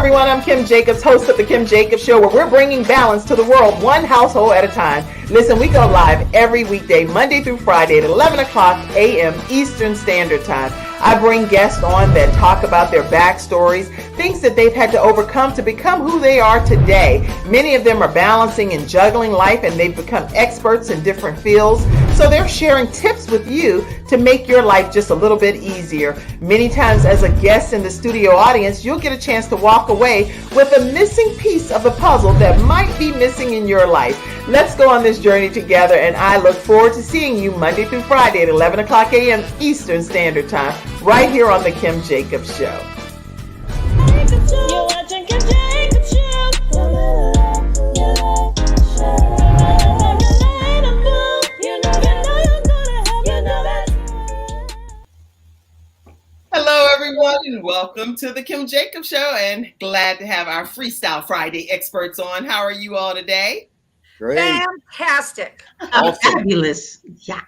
everyone. I'm Kim Jacobs, host of The Kim Jacobs Show, where we're bringing balance to the world, one household at a time. Listen, we go live every weekday, Monday through Friday at 11 o'clock a.m. Eastern Standard Time. I bring guests on that talk about their backstories, things that they've had to overcome to become who they are today. Many of them are balancing and juggling life, and they've become experts in different fields. So they're sharing tips with you to make your life just a little bit easier. Many times as a guest in the studio audience, you'll get a chance to walk away with a missing piece of the puzzle that might be missing in your life. Let's go on this journey together, and I look forward to seeing you Monday through Friday at 11 o'clock a.m. Eastern Standard Time, right here on The Kim Jacobs Show. You're watching Kim Jacobs Show. Hello, everyone, and welcome to The Kim Jacobs Show, and glad to have our Freestyle Friday experts on. How are you all today? Great. Fantastic. Awesome. Fabulous. Yeah.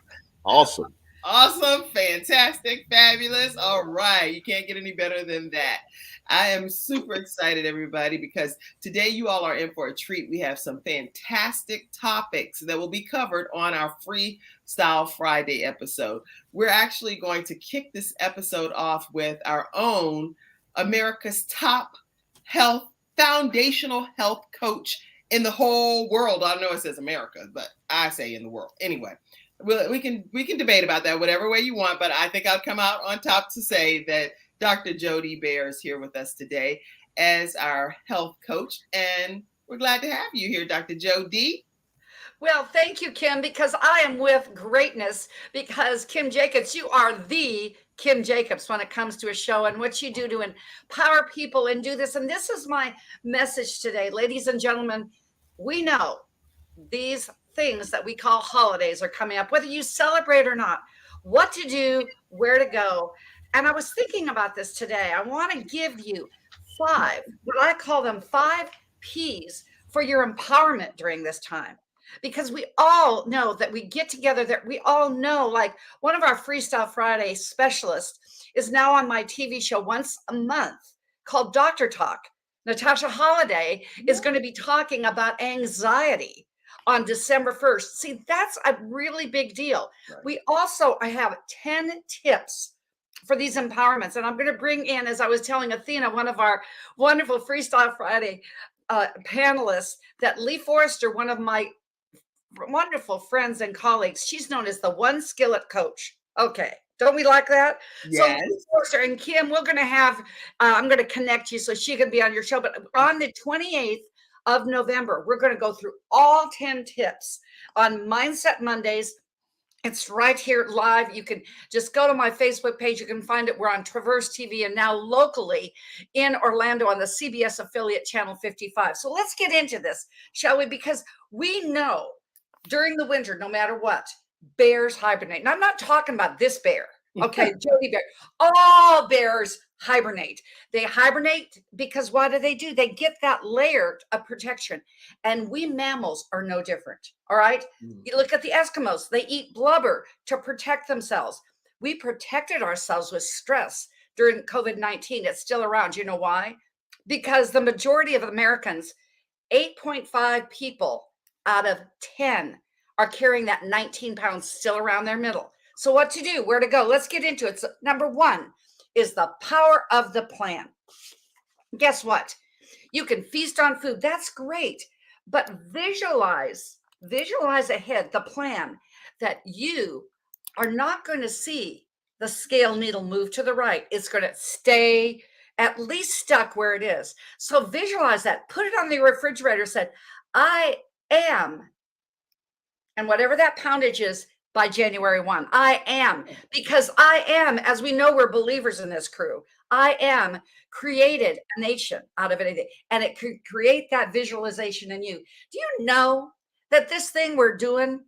Awesome. Awesome, fantastic, fabulous. All right, you can't get any better than that. I am super excited, everybody, because today you all are in for a treat. We have some fantastic topics that will be covered on our Freestyle Friday episode. We're actually going to kick this episode off with our own America's top foundational health coach in the whole world. I know it says America, but I say in the world. Anyway, we can debate about that whatever way you want, but I think I'll come out on top to say that Dr. Jody Bear is here with us today as our health coach, and we're glad to have you here, Dr. Jody. Well, thank you, Kim, because I am with greatness, because Kim Jacobs, you are the Kim Jacobs when it comes to a show and what you do to empower people and do this. And this is my message today, ladies and gentlemen. We know these things that we call holidays are coming up, whether you celebrate or not, what to do, where to go. And I was thinking about this today. I want to give you what I call them 5 P's for your empowerment during this time. Because we all know that we get together, that we all know, like one of our Freestyle Friday specialists is now on my TV show once a month called Doctor Talk. Natasha Holiday is going to be talking about anxiety on December 1st. See, that's a really big deal. Right. I have 10 tips for these empowerments. And I'm going to bring in, as I was telling Athena, one of our wonderful Freestyle Friday panelists, that Lee Forrester, one of my wonderful friends and colleagues, she's known as the One Skillet Coach. Okay. Don't we like that? Yes. So, Forrester and Kim, we're going to have, I'm going to connect you so she can be on your show. But on the 28th of November, we're going to go through all 10 tips on Mindset Mondays. It's right here live. You can just go to my Facebook page. You can find it. We're on Traverse TV and now locally in Orlando on the CBS affiliate channel 55. So let's get into this, shall we? Because we know during the winter, no matter what, bears hibernate. And I'm not talking about this bear. Okay, Jody Bear. All bears hibernate. They hibernate because what do? They get that layer of protection. And we mammals are no different. All right. You look at the Eskimos, they eat blubber to protect themselves. We protected ourselves with stress during COVID-19. It's still around. You know why? Because the majority of Americans, 8.5 people out of 10 are carrying that 19 pounds still around their middle. So what to do, where to go? Let's get into it. So number 1 is the power of the plan. Guess what? You can feast on food. That's great. But visualize ahead the plan that you are not going to see the scale needle move to the right. It's going to stay at least stuck where it is. So visualize that. Put it on the refrigerator. Said, I am, and whatever that poundage is by January 1, I am, because I am, as we know, we're believers in this crew. I am created a nation out of anything, and it could create that visualization in you. Do you know that this thing we're doing,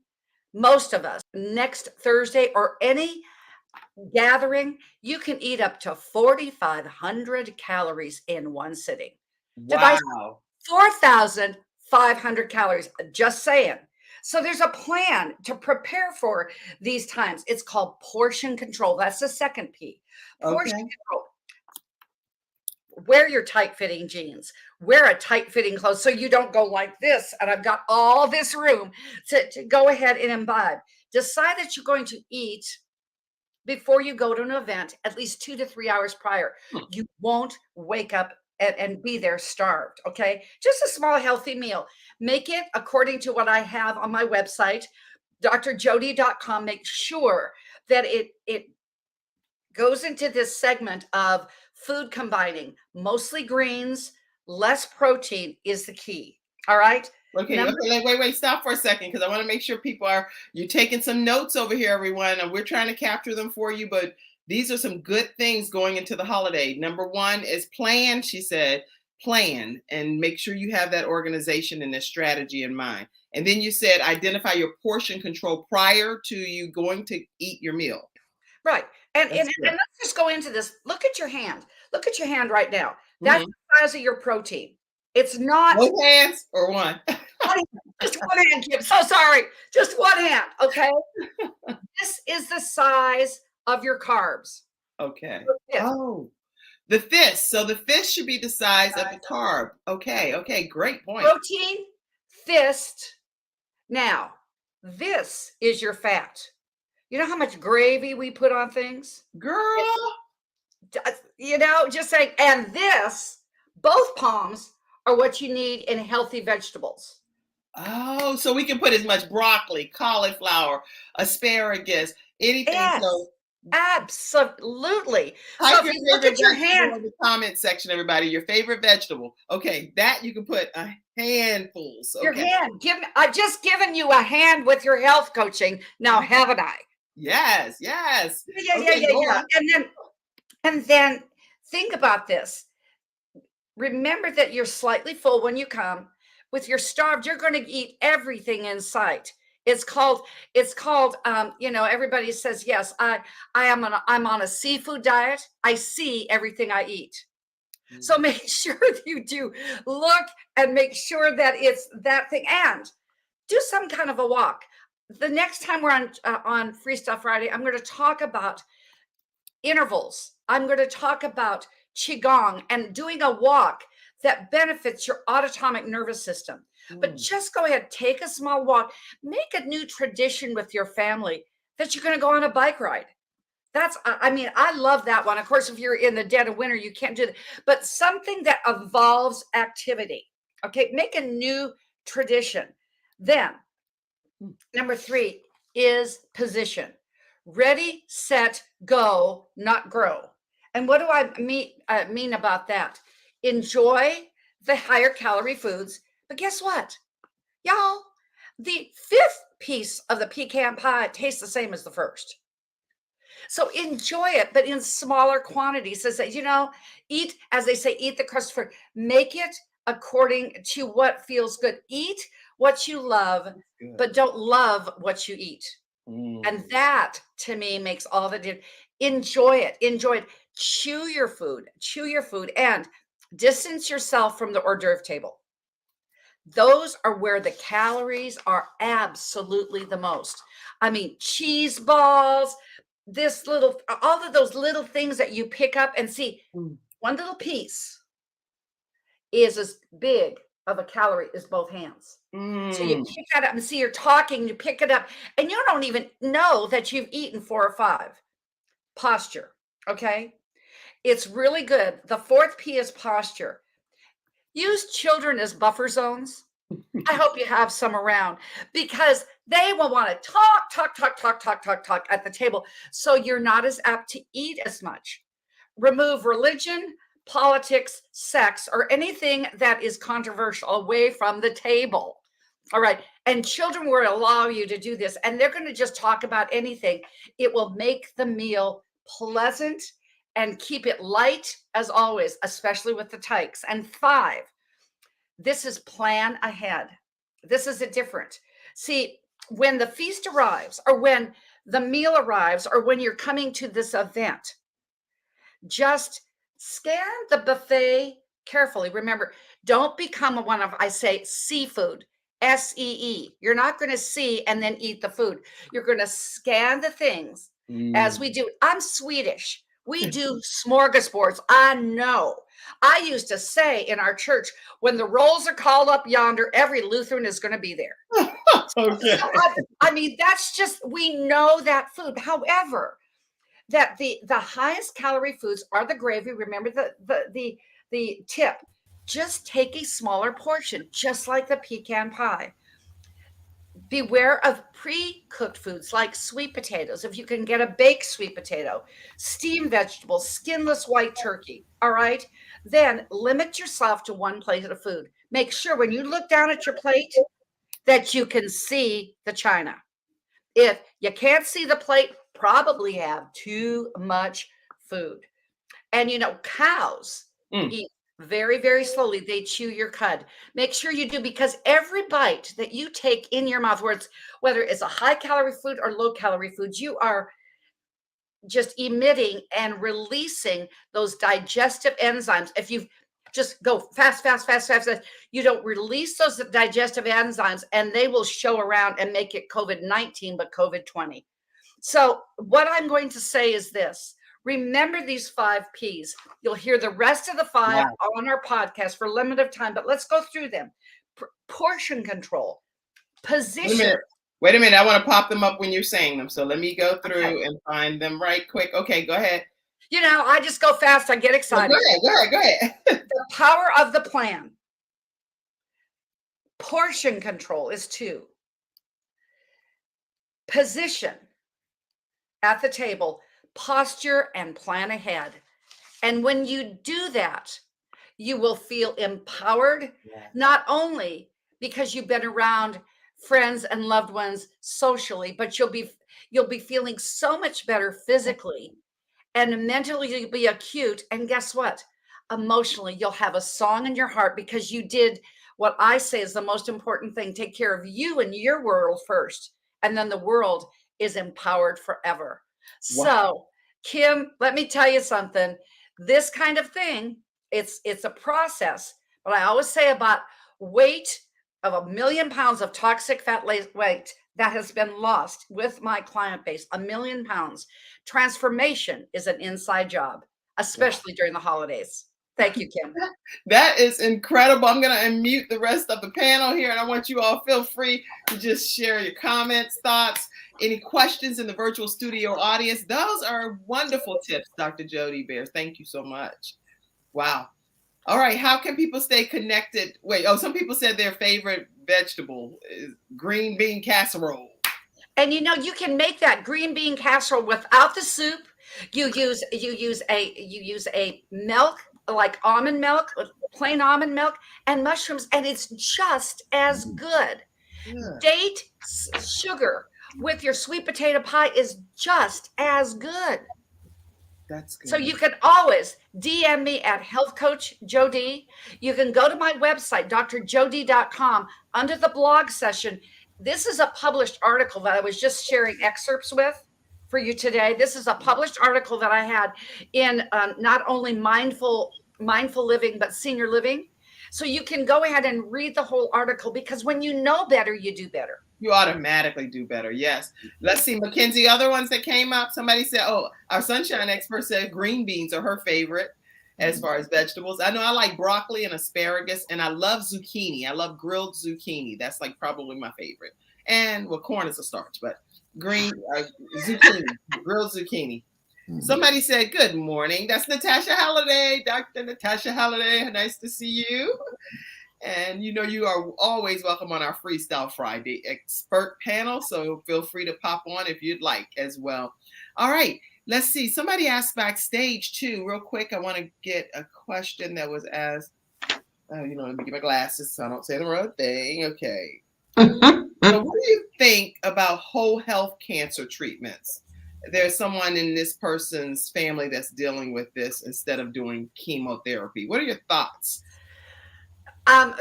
most of us, next Thursday or any gathering, you can eat up to 4,500 calories in one sitting. Wow. 4,500 calories, just saying. So there's a plan to prepare for these times. It's called portion control. That's the second P. Portion control. wear your tight fitting jeans, wear a tight fitting clothes so you don't go like this. And I've got all this room to go ahead and imbibe. Decide that you're going to eat before you go to an event at least 2 to 3 hours prior. You won't wake up and be there starved. Okay. Just a small, healthy meal. Make it according to what I have on my website, drjody.com. Make sure that it goes into this segment of food combining, mostly greens, less protein is the key. All right. Okay, wait, stop for a second, because I want to make sure you're taking some notes over here, everyone, and we're trying to capture them for you, but these are some good things going into the holiday. Number one is plan, she said, plan, and make sure you have that organization and the strategy in mind. And then you said identify your portion control prior to you going to eat your meal. Right. And let's just go into this. Look at your hand. Look at your hand right now. That's the size of your protein. It's not both hands or one. Just one hand, Kim. So sorry. Just one hand. Okay. This is the size of your carbs. Okay. Oh, the fist. So the fist should be the size of the carb. Okay. Okay. Great point. Protein, fist. Now, this is your fat. You know how much gravy we put on things? Girl. Just saying. And this, both palms are what you need in healthy vegetables. Oh, so we can put as much broccoli, cauliflower, asparagus, anything. Yes, so absolutely. Type so your if you look favorite at your vegetable hand in the comment section, everybody. Your favorite vegetable. Okay, that you can put a handful. Okay. Your hand. I've just given you a hand with your health coaching. Now, haven't I? Yes. Yeah. On. And then think about this. Remember that you're slightly full when you come. With your starved, you're going to eat everything in sight. It's called, everybody says, yes, I'm on a seafood diet. I see everything I eat. So make sure that you do look and make sure that it's that thing, and do some kind of a walk. The next time we're on Freestyle Friday, I'm going to talk about intervals. I'm going to talk about Qigong and doing a walk that benefits your autonomic nervous system. But just go ahead, take a small walk, make a new tradition with your family that you're going to go on a bike ride. I love that one. Of course, if you're in the dead of winter, you can't do that, but something that involves activity. Okay. Make a new tradition. Then number 3 is position. Ready, set, go, not grow. And what do I mean about that? Enjoy the higher calorie foods. But guess what, y'all? The 5th piece of the pecan pie tastes the same as the first. So enjoy it, but in smaller quantities. So that, eat, as they say, eat the crust first. Make it according to what feels good. Eat what you love, but don't love what you eat. And that, to me, makes all the difference. Enjoy it. Chew your food, and distance yourself from the hors d'oeuvre table. Those are where the calories are absolutely the most. I mean, cheese balls, all of those little things that you pick up and see. One little piece is as big of a calorie as both hands. So you pick that up and see you're talking, you pick it up, and you don't even know that you've eaten 4 or 5. Posture. Okay. It's really good. The 4th P is posture. Use children as buffer zones. I hope you have some around, because they will want to talk at the table. So you're not as apt to eat as much. Remove religion, politics, sex, or anything that is controversial away from the table. All right. And children will allow you to do this, and they're going to just talk about anything. It will make the meal pleasant and keep it light, as always, especially with the tykes. And 5, this is plan ahead. This is a different. See, when the feast arrives, or when the meal arrives, or when you're coming to this event, just scan the buffet carefully. Remember, don't become one of, I say, seafood, SEE. You're not going to see and then eat the food. You're going to scan the things as we do. I'm Swedish. We do smorgasbords. I know. I used to say in our church, when the rolls are called up yonder, every Lutheran is going to be there. Okay. So I mean, that's just, we know that food. However, that the highest calorie foods are the gravy. Remember the tip. Just take a smaller portion, just like the pecan pie. Beware of pre-cooked foods like sweet potatoes. If you can get a baked sweet potato, steamed vegetables, skinless white turkey, all right? Then limit yourself to one plate of food. Make sure when you look down at your plate that you can see the china. If you can't see the plate, probably have too much food. And cows eat very, very slowly. They chew your cud. Make sure you do, because every bite that you take in your mouth, whether it's a high calorie food or low calorie foods, you are just emitting and releasing those digestive enzymes. If you just go fast, you don't release those digestive enzymes, and they will show around and make it COVID-19, but COVID-20. So what I'm going to say is this. Remember these 5 Ps. You'll hear the rest of the 5 on our podcast for limited time, but let's go through them. Portion control, position. Wait a minute. I want to pop them up when you're saying them. So let me go through and find them right quick. Okay, go ahead. I just go fast. I get excited. Go ahead. The power of the plan. Portion control is 2. Position at the table, posture, and plan ahead. And when you do that, you will feel empowered, not only because you've been around friends and loved ones socially, but you'll be feeling so much better physically, and mentally you'll be acute. And guess what? Emotionally, you'll have a song in your heart, because you did what I say is the most important thing. Take care of you and your world first, and then the world is empowered forever. Wow. So, Kim, let me tell you something. This kind of thing, it's a process. But I always say about weight of 1 million pounds of toxic fat weight that has been lost with my client base, 1 million pounds. Transformation is an inside job, especially during the holidays. Thank you, Kim. That is incredible. I'm going to unmute the rest of the panel here, and I want you all, feel free to just share your comments, thoughts, any questions in the virtual studio audience. Those are wonderful tips, Dr. Jody Bear. Thank you so much. Wow. All right. How can people stay connected? Some people said their favorite vegetable is green bean casserole. And you can make that green bean casserole without the soup. You use a milk, like almond milk, plain almond milk, and mushrooms, and it's just as good. Date sugar with your sweet potato pie is just as good. That's good. So you can always DM me at Health Coach Jody. You can go to my website, drjody.com, under the blog session. This is a published article that I was just sharing excerpts with for you today. This is a published article that I had in not only mindful living, but senior living. So you can go ahead and read the whole article, because when you know better, you do better. You automatically do better. Yes. Let's see, Mackenzie, other ones that came up. Somebody said, our sunshine expert said green beans are her favorite as far as vegetables. I know I like broccoli and asparagus, and I love zucchini. I love grilled zucchini. That's like probably my favorite. And corn is a starch, but green zucchini, grilled zucchini. Somebody said, good morning. That's Natasha Halliday, Dr. Natasha Halliday. Nice to see you. And you are always welcome on our Freestyle Friday expert panel. So feel free to pop on if you'd like as well. All right. Let's see. Somebody asked backstage too, real quick. I want to get a question that was asked. Let me get my glasses so I don't say the wrong thing. Okay. So what do you think about whole health cancer treatments? There's someone in this person's family that's dealing with this instead of doing chemotherapy. What are your thoughts? I'm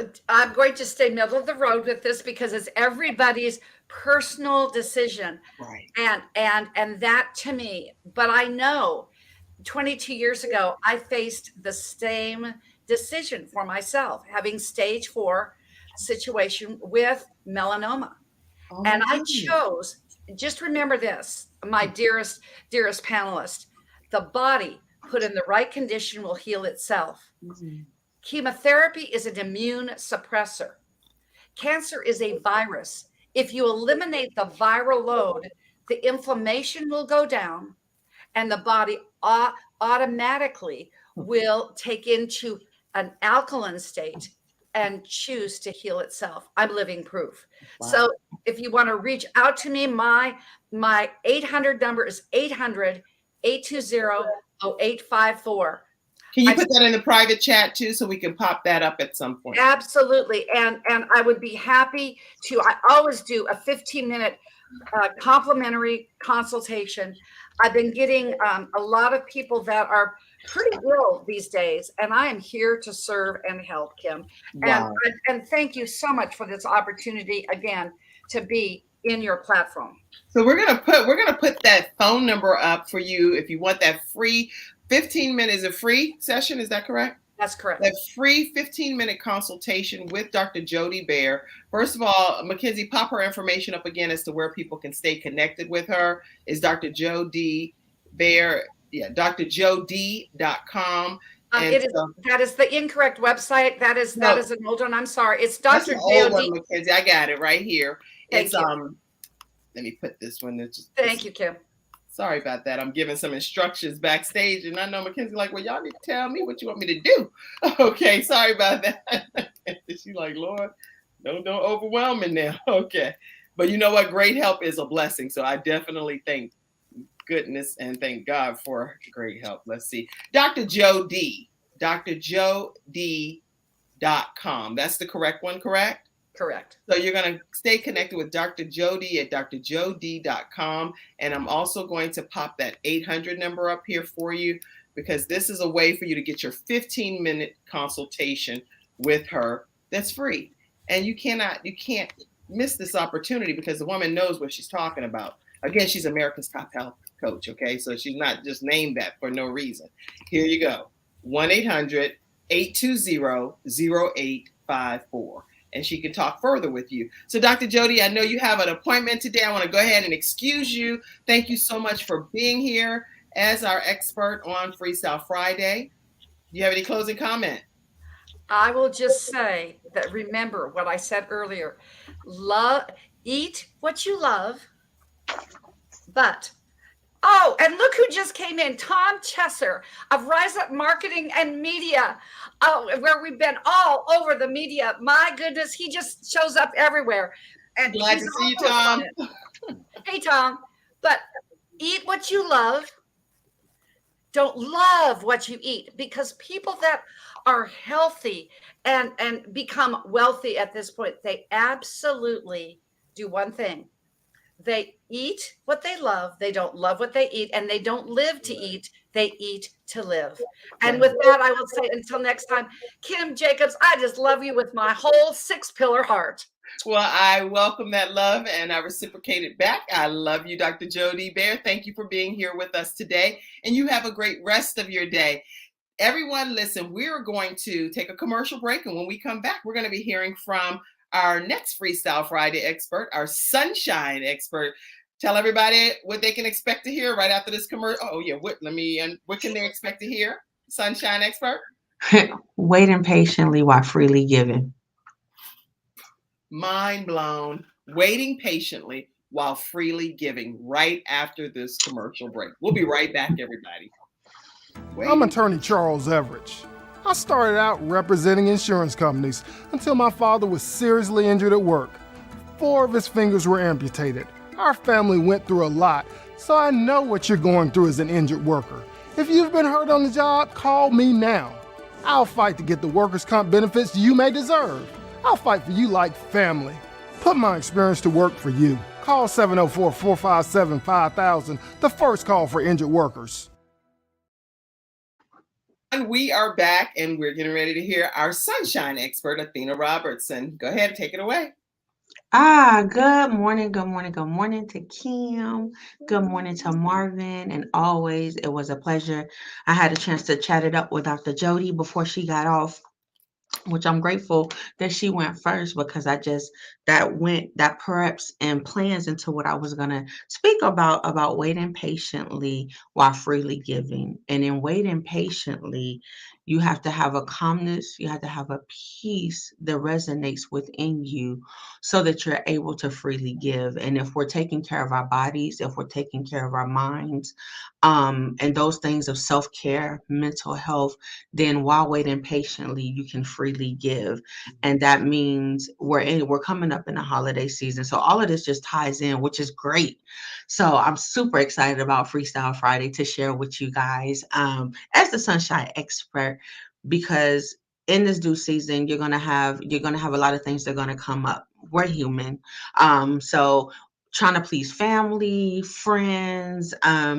going to stay middle of the road with this, because it's everybody's personal decision. Right. And that to me, but I know 22 years ago, I faced the same decision for myself, having stage 4 situation with melanoma. And I chose, just remember this, my dearest panelist, The body, put in the right condition, will heal itself. Chemotherapy is an immune suppressor. Cancer is a virus. If you eliminate the viral load, the inflammation will go down and the body automatically will take into an alkaline state and choose to heal itself. I'm living proof. Wow. So if you want to reach out to me, my 800 number is 800-820-0854. Can you put that in the private chat too, so we can pop that up at some point? Absolutely. And I would be happy to, I always do a 15-minute complimentary consultation. I've been getting a lot of people that are pretty ill these days, and I am here to serve and help, Kim. Wow. And thank you so much for this opportunity again to be in your platform. So we're gonna put that phone number up for you if you want that free 15-minute, is a free session. Is that correct? That's correct. That free 15-minute consultation with Dr. Jody Bear. First of all, Mackenzie, pop her information up again as to where people can stay connected with her. Is Dr. Jody Bear, drjod.com. That is the incorrect website. That is an old one. I'm sorry. It's Dr. Jody. Mackenzie, I got it right here. Thank you. Let me put this one. Thank you, Kim. Sorry about that. I'm giving some instructions backstage, and I know Mackenzie like, well, y'all need to tell me what you want me to do. Okay, sorry about that. She's like, Lord, don't overwhelm me now. Okay, but you know what? Great help is a blessing. So I definitely thank goodness and thank God for great help. Let's see, Dr. Jody, drjod.com. That's the correct one, correct? Correct. So you're going to stay connected with Dr. Jody at drjod.com. And I'm also going to pop that 800 number up here for you, because this is a way for you to get your 15-minute consultation with her that's free. And you can't miss this opportunity, because the woman knows what she's talking about. Again, she's America's top health coach. Okay. So she's not just named that for no reason. Here you go. 1-800-820-0854. And she can talk further with you. So Dr. Jody, I know you have an appointment today. I want to go ahead and excuse you. Thank you so much for being here as our expert on Freestyle Friday. Do you have any closing comment? I will just say that, remember what I said earlier, eat what you love, but and look who just came in, Tom Chesser of Rise Up Marketing and Media, where we've been all over the media. My goodness, he just shows up everywhere. And glad to see you, Tom. Hey, Tom. But eat what you love. Don't love what you eat, because people that are healthy and become wealthy at this point, they absolutely do one thing. They eat what they love. They don't love what they eat, and they don't live to eat. They eat to live. And with that, I will say until next time, Kim Jacobs, I just love you with my whole 6-pillar heart. Well, I welcome that love, and I reciprocate it back. I love you, Dr. Jody Bear. Thank you for being here with us today, and you have a great rest of your day. Everyone, listen, we're going to take a commercial break, and when we come back, we're going to be hearing from our next Freestyle Friday expert, our sunshine expert. Tell everybody what they can expect to hear right after this commercial. Oh yeah, what can they expect to hear? Sunshine expert? Waiting patiently while freely giving. Mind blown. Waiting patiently while freely giving right after this commercial break. We'll be right back, everybody. I'm attorney Charles Everidge. I started out representing insurance companies until my father was seriously injured at work. 4 of his fingers were amputated. Our family went through a lot, so I know what you're going through as an injured worker. If you've been hurt on the job, call me now. I'll fight to get the workers' comp benefits you may deserve. I'll fight for you like family. Put my experience to work for you. Call 704-457-5000, the first call for injured workers. And we are back, and we're getting ready to hear our sunshine expert, Athena Robertson. Go ahead, take it away. Good morning to Kim. Good morning to Marvin. And always, it was a pleasure. I had a chance to chat it up with Dr. Jody before she got off. which I'm grateful that she went first, because that preps and plans into what I was going to speak about waiting patiently while freely giving. And in waiting patiently, you have to have a calmness, you have to have a peace that resonates within you so that you're able to freely give. And if we're taking care of our bodies, if we're taking care of our minds, and those things of self-care, mental health, then while waiting patiently, you can freely give. And that means we're coming up in the holiday season. So all of this just ties in, which is great. So I'm super excited about Freestyle Friday to share with you guys as the sunshine expert, because in this due season, you're gonna have a lot of things that are gonna come up. We're human. So trying to please family, friends,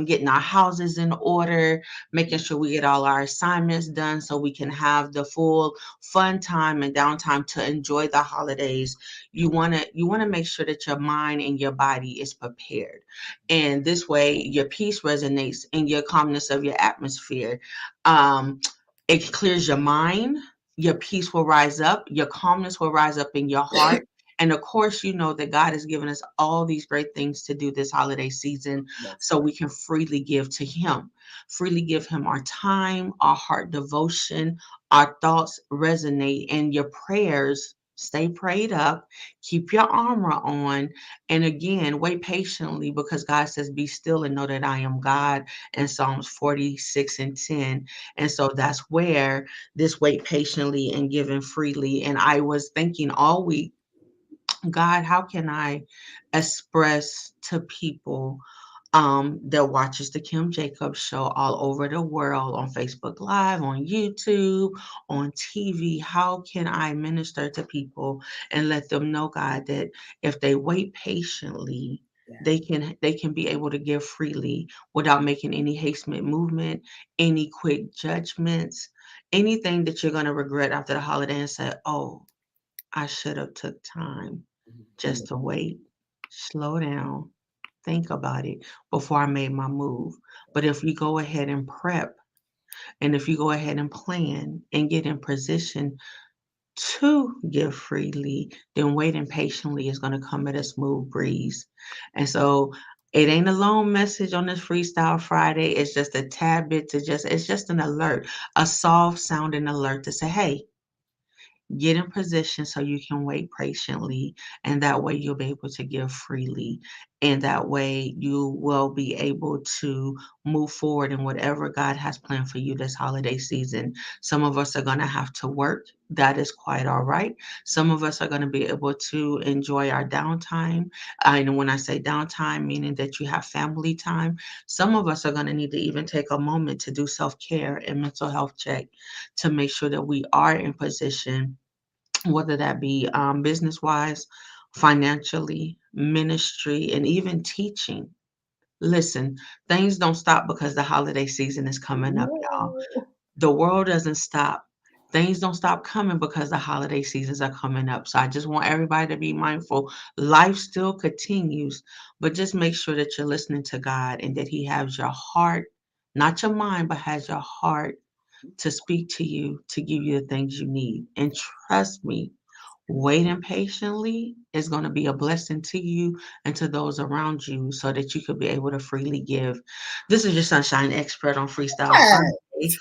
getting our houses in order, making sure we get all our assignments done so we can have the full fun time and downtime to enjoy the holidays. You want to make sure that your mind and your body is prepared. And this way your peace resonates in your calmness of your atmosphere. Um, it clears your mind, your peace will rise up, your calmness will rise up in your heart. And of course, you know that God has given us all these great things to do this holiday season so we can freely give to Him, freely give Him our time, our heart devotion, our thoughts resonate, and your prayers stay prayed up. Keep your armor on. And again, wait patiently, because God says, "Be still and know that I am God," in Psalms 46:10. And so that's where this wait patiently and giving freely. And I was thinking all week, God, how can I express to people that watches the Kim Jacobs show all over the world, on Facebook Live, on YouTube, on TV? How can I minister to people and let them know, God, that if they wait patiently, they can be able to give freely without making any hasty movement, any quick judgments, anything that you're going to regret after the holiday and say, "Oh, I should have took time just to wait, slow down, think about it before I made my move." But if you go ahead and prep, and if you go ahead and plan and get in position to give freely, then waiting patiently is going to come at a smooth breeze. And so it ain't a long message on this Freestyle Friday. It's just a tad bit it's just an alert, a soft sounding alert to say, "Hey, get in position so you can wait patiently, and that way you'll be able to give freely, and that way you will be able to move forward in whatever God has planned for you this holiday season." Some of us are going to have to work. That is quite all right. Some of us are going to be able to enjoy our downtime. And when I say downtime, meaning that you have family time. Some of us are going to need to even take a moment to do self-care and mental health check to make sure that we are in position, whether that be business wise, financially, ministry, and even teaching. Listen, things don't stop because the holiday season is coming up, y'all. The world doesn't stop. Things don't stop coming because the holiday seasons are coming up. So I just want everybody to be mindful. Life still continues, but just make sure that you're listening to God and that He has your heart, not your mind, but has your heart to speak to you, to give you the things you need. And trust me, waiting patiently is going to be a blessing to you and to those around you so that you could be able to freely give. This is your sunshine expert on Freestyle Friday.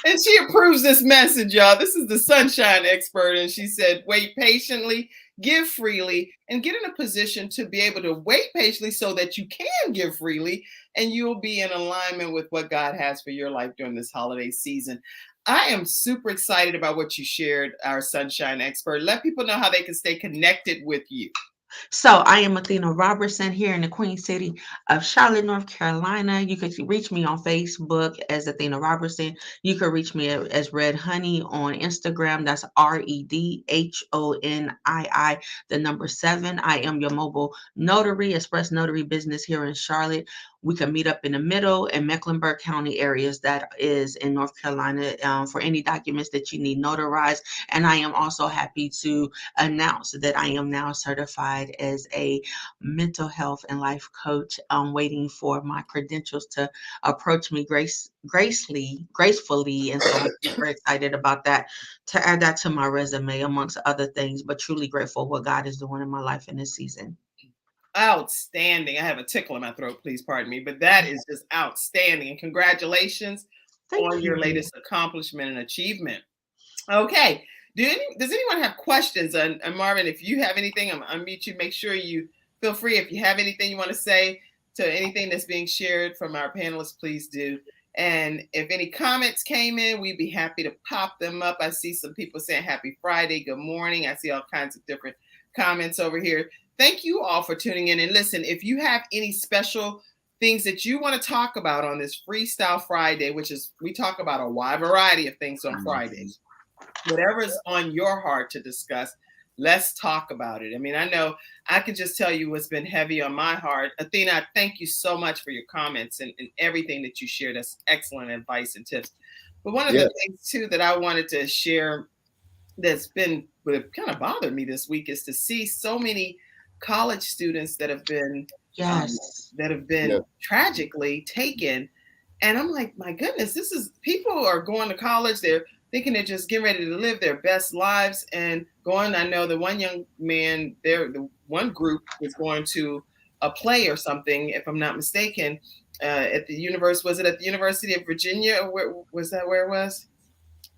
And she approves this message, y'all. This is the sunshine expert. And she said, wait patiently, give freely, and get in a position to be able to wait patiently so that you can give freely and you'll be in alignment with what God has for your life during this holiday season. I am super excited about what you shared, our sunshine expert. Let people know how they can stay connected with you. So I am Athena Robertson here in the Queen City of Charlotte, North Carolina. You could reach me on Facebook as Athena Robertson. You could reach me as Red Honey on Instagram. That's REDHONII, the number 7. I am your mobile notary, express notary business here in Charlotte. we can meet up in the middle in Mecklenburg County areas, that is in North Carolina, for any documents that you need notarized. And I am also happy to announce that I am now certified as a mental health and life coach. I'm waiting for my credentials to approach me gracefully. And so I'm super excited about that, to add that to my resume, amongst other things, but truly grateful what God is doing in my life in this season. Outstanding. I have a tickle in my throat, please pardon me, but that is just outstanding. And congratulations on your latest accomplishment and achievement. Okay. Does anyone have questions? And Marvin, if you have anything, I'm unmute you. Make sure you feel free. If you have anything you want to say to anything that's being shared from our panelists, please do. And if any comments came in, we'd be happy to pop them up. I see some people saying happy Friday, good morning. I see all kinds of different comments over here. Thank you all for tuning in. And listen, if you have any special things that you want to talk about on this Freestyle Friday, which is, we talk about a wide variety of things on Fridays, whatever is on your heart to discuss, let's talk about it. I mean, I know I can just tell you what's been heavy on my heart. Athena, thank you so much for your comments and everything that you shared. That's excellent advice and tips. But one of the things too that I wanted to share that's been, what kind of bothered me this week, is to see so many college students that have been tragically taken. And I'm like, my goodness, people are going to college. They're thinking they're just getting ready to live their best lives and going. I know the one young man there, the one group was going to a play or something, if I'm not mistaken, at the university. Was it at the University of Virginia? Or where was that? Where it was?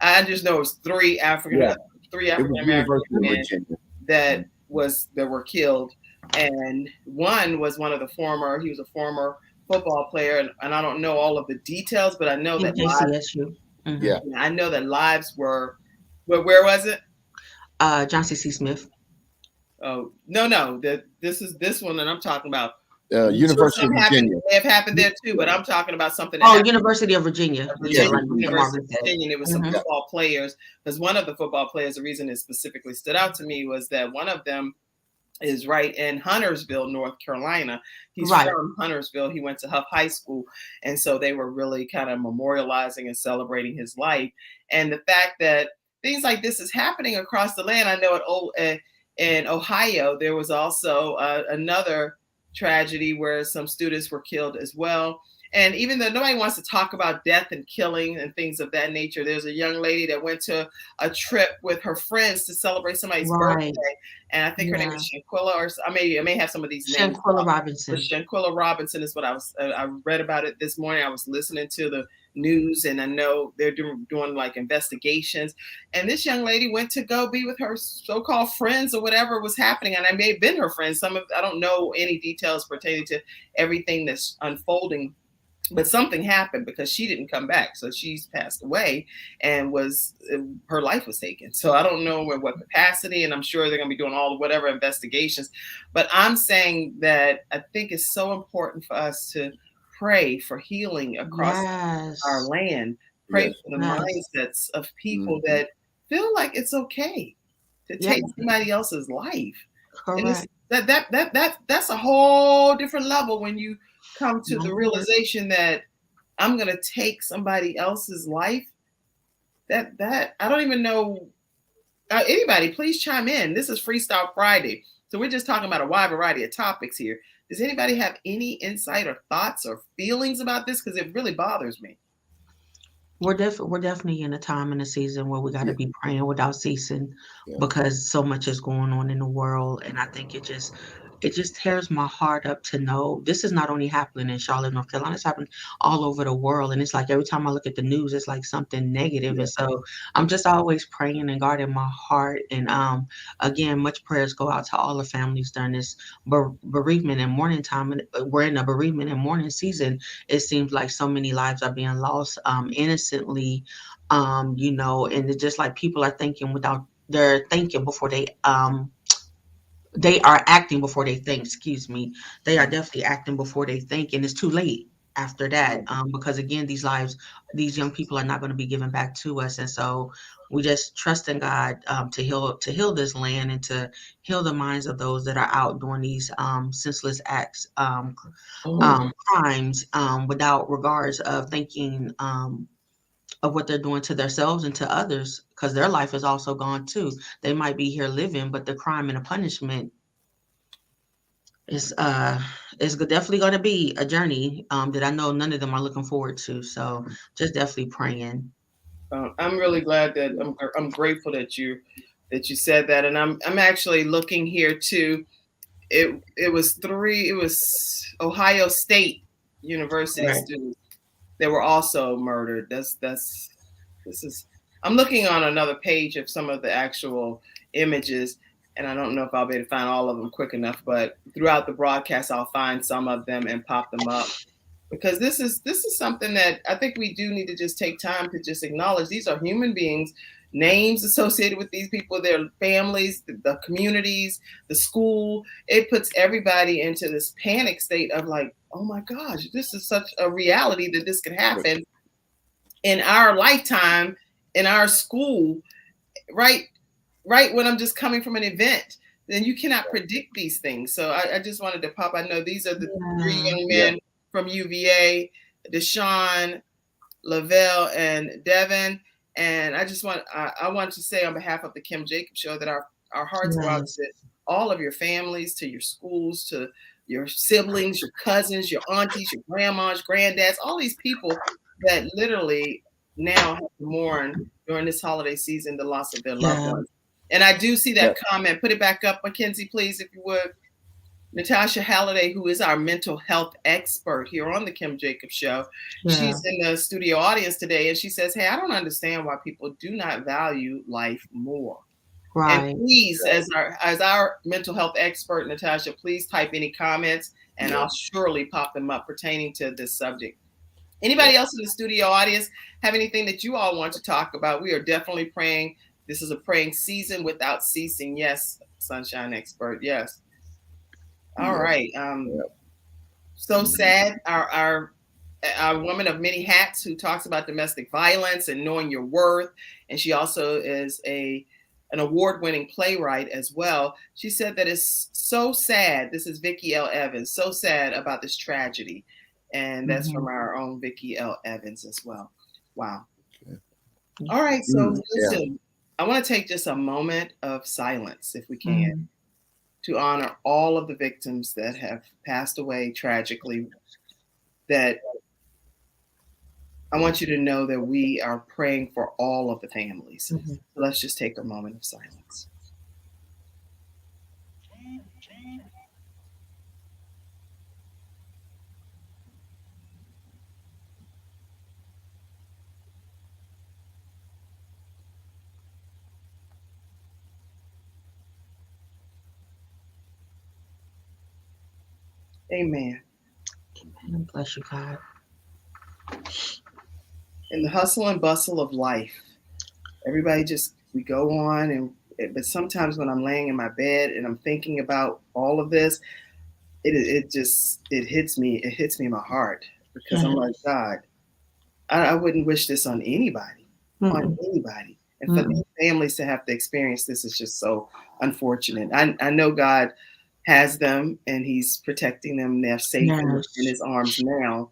I just know it was three African American men that were killed, and one was he was a former football player, and I don't know all of the details, but I know that I know that lives were. Where was it? Johnson C. Smith. Oh no! This one that I'm talking about. University of Virginia. May have happened there too, but I'm talking about something. University of Virginia. University of Virginia. And it was some football players. Because one of the football players, the reason it specifically stood out to me was that one of them is right in Huntersville, North Carolina. He's from Huntersville. He went to Huff High School, and so they were really kind of memorializing and celebrating his life. And the fact that things like this is happening across the land. I know in Ohio there was also another tragedy where some students were killed as well. And even though nobody wants to talk about death and killing and things of that nature, there's a young lady that went to a trip with her friends to celebrate somebody's birthday. And I think her name is Shanquilla, or I may have some of these names. Shanquilla Robinson. Shanquilla Robinson is what I read about it this morning. I was listening to the news, and I know they're doing like investigations. And this young lady went to go be with her so-called friends or whatever was happening. And I may have been her friend. I don't know any details pertaining to everything that's unfolding. But something happened because she didn't come back. So she's passed away and her life was taken. So I don't know in what capacity, and I'm sure they're going to be doing all whatever investigations. But I'm saying that I think it's so important for us to pray for healing across our land. Pray for the mindsets of people that feel like it's okay to take somebody else's life. Correct. And that's a whole different level when you come to the realization that I'm going to take somebody else's life. That I don't even know. Anybody, please chime in. This is Freestyle Friday. So we're just talking about a wide variety of topics here. Does anybody have any insight or thoughts or feelings about this? Because it really bothers me. We're definitely in a time and a season where we got to be praying without ceasing because so much is going on in the world. And I think it just tears my heart up to know this is not only happening in Charlotte, North Carolina, it's happening all over the world. And it's like every time I look at the news, it's like something negative. And so I'm just always praying and guarding my heart. And again, much prayers go out to all the families during this bereavement and mourning time. And we're in a bereavement and mourning season. It seems like so many lives are being lost innocently, and it's just like people are thinking they're thinking before they are acting before they think, excuse me. They are definitely acting before they think, and it's too late. after that, because again, these young people are not going to be given back to us, and so we just trust in God to heal this land and to heal the minds of those that are out doing these senseless acts, crimes, without regards of thinking of what they're doing to themselves and to others, because their life is also gone too. They might be here living, but the crime and the punishment is definitely going to be a journey that I know none of them are looking forward to. So just definitely praying. I'm really glad that I'm grateful that you said that, and I'm actually looking here too. It was Ohio State University Right. students that were also murdered. I'm looking on another page of some of the actual images, and I don't know if I'll be able to find all of them quick enough, but throughout the broadcast I'll find some of them and pop them up, because this is something that I think we do need to just take time to just acknowledge. These are human beings, names associated with these people, their families, the communities, the school. It puts everybody into this panic state of like, oh my gosh, this is such a reality that this could happen in our lifetime, in our school, right when I'm just coming from an event. Then you cannot predict these things. So I just wanted to pop. I know these are the three young men from UVA, Deshaun, Lavelle, and Devin. And I want to say on behalf of the Kim Jacobs Show that our hearts go out to all of your families, to your schools, to your siblings, your cousins, your aunties, your grandmas, granddads, all these people that literally now have to mourn during this holiday season the loss of their loved ones. And I do see that comment. Put it back up, Mackenzie, please, if you would. Natasha Halliday, who is our mental health expert here on the Kim Jacobs Show, she's in the studio audience today, and she says, hey, I don't understand why people do not value life more. Right. And please, as our mental health expert, Natasha, please type any comments, and I'll surely pop them up pertaining to this subject. Anybody else in the studio audience have anything that you all want to talk about? We are definitely praying. This is a praying season without ceasing. Yes, Sunshine Expert. Yes. All right. So sad. Our woman of many hats who talks about domestic violence and knowing your worth. And she also is an award-winning playwright as well. She said that it's so sad. This is Vicki L. Evans. So sad about this tragedy. And that's from our own Vicki L. Evans as well. Wow. All right. So listen, I want to take just a moment of silence, if we can, to honor all of the victims that have passed away tragically. That I want you to know that we are praying for all of the families. So let's just take a moment of silence. Amen. Amen. Bless you, God. In the hustle and bustle of life, everybody we go on, but sometimes when I'm laying in my bed and I'm thinking about all of this, it hits me. It hits me in my heart, because I'm like, God, I wouldn't wish this on anybody, on anybody. And for these families to have to experience this is just so unfortunate. I know God has them and he's protecting them. They're safe in his arms now.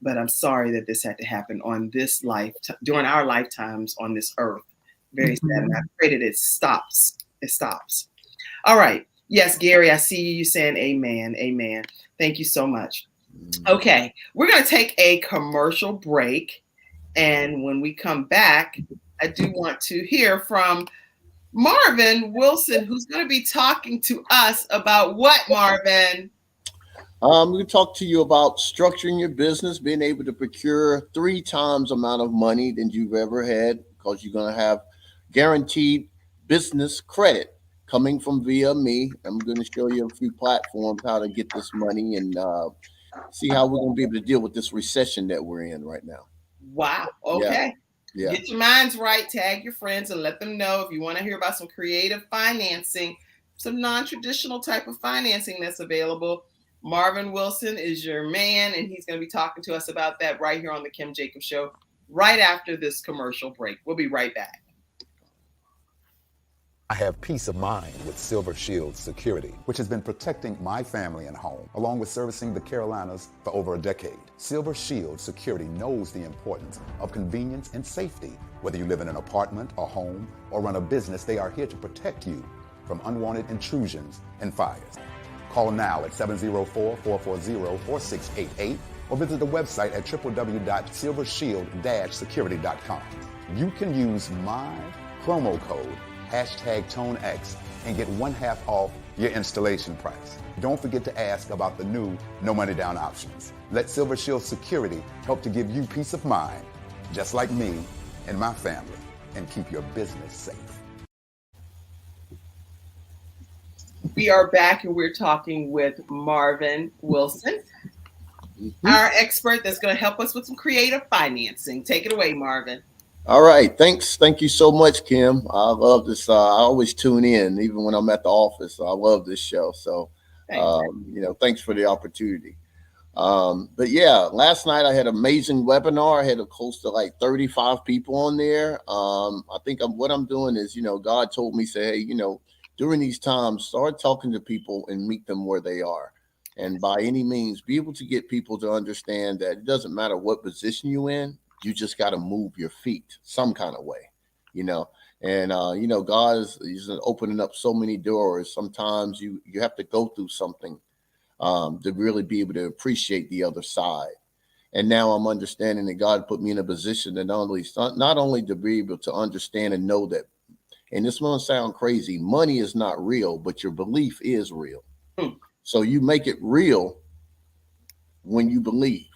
But I'm sorry that this had to happen on this during our lifetimes on this earth. Very sad. And I pray that it stops. It stops. All right. Yes, Gary, I see you saying amen. Amen. Thank you so much. Okay. We're going to take a commercial break. And when we come back, I do want to hear from Marvin Wilson, who's going to be talking to us about what, Marvin? We talk to you about structuring your business, being able to procure 3 times the amount of money than you've ever had, because you're going to have guaranteed business credit coming from via me. I'm going to show you a few platforms how to get this money and see how we're going to be able to deal with this recession that we're in right now. Wow. Okay. Yeah. Get your minds right, tag your friends, and let them know if you want to hear about some creative financing, some non-traditional type of financing that's available. Marvin Wilson is your man, and he's going to be talking to us about that right here on the Kim Jacobs Show right after this commercial break. We'll be right back. I have peace of mind with Silver Shield Security, which has been protecting my family and home, along with servicing the Carolinas for over a decade. Silver Shield Security knows the importance of convenience and safety. Whether you live in an apartment, a home, or run a business, they are here to protect you from unwanted intrusions and fires. Call now at 704-440-4688 or visit the website at www.silvershield-security.com. You can use my promo code #ToneX and get 1/2 off your installation price. Don't forget to ask about the new no money down options. Let Silver Shield Security help to give you peace of mind, just like me and my family, and keep your business safe. We are back and we're talking with Marvin Wilson, our expert that's going to help us with some creative financing. Take it away, Marvin. All right. Thanks. Thank you so much, Kim. I love this. I always tune in, even when I'm at the office. I love this show. So, thanks for the opportunity. But yeah, last night I had an amazing webinar. I had close to like 35 people on there. I think what I'm doing is, God told me, say, hey, during these times, start talking to people and meet them where they are. And by any means, be able to get people to understand that it doesn't matter what position you're in. You just got to move your feet some kind of way, and, God is opening up so many doors. Sometimes you have to go through something to really be able to appreciate the other side. And now I'm understanding that God put me in a position that not only to be able to understand and know that, and this won't sound crazy, money is not real, but your belief is real. So you make it real when you believe.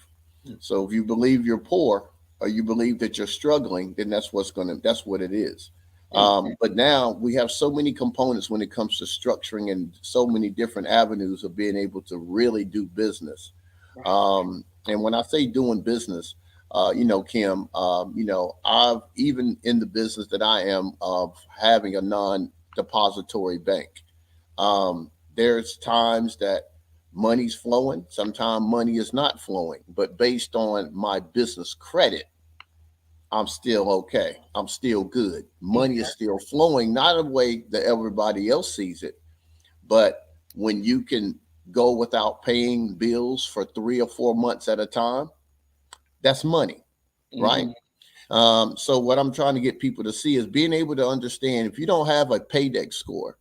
So if you believe you're poor, or you believe that you're struggling, then that's what it is. But now we have so many components when it comes to structuring and so many different avenues of being able to really do business. And when I say doing business, Kim, I've even in the business that I am of having a non-depository bank. There's times that money's flowing. Sometimes money is not flowing, but based on my business credit, I'm still okay. I'm still good. Money is still flowing, not the way that everybody else sees it, but when you can go without paying bills for 3 or 4 months at a time, that's money, right? So what I'm trying to get people to see is being able to understand if you don't have a paydex score,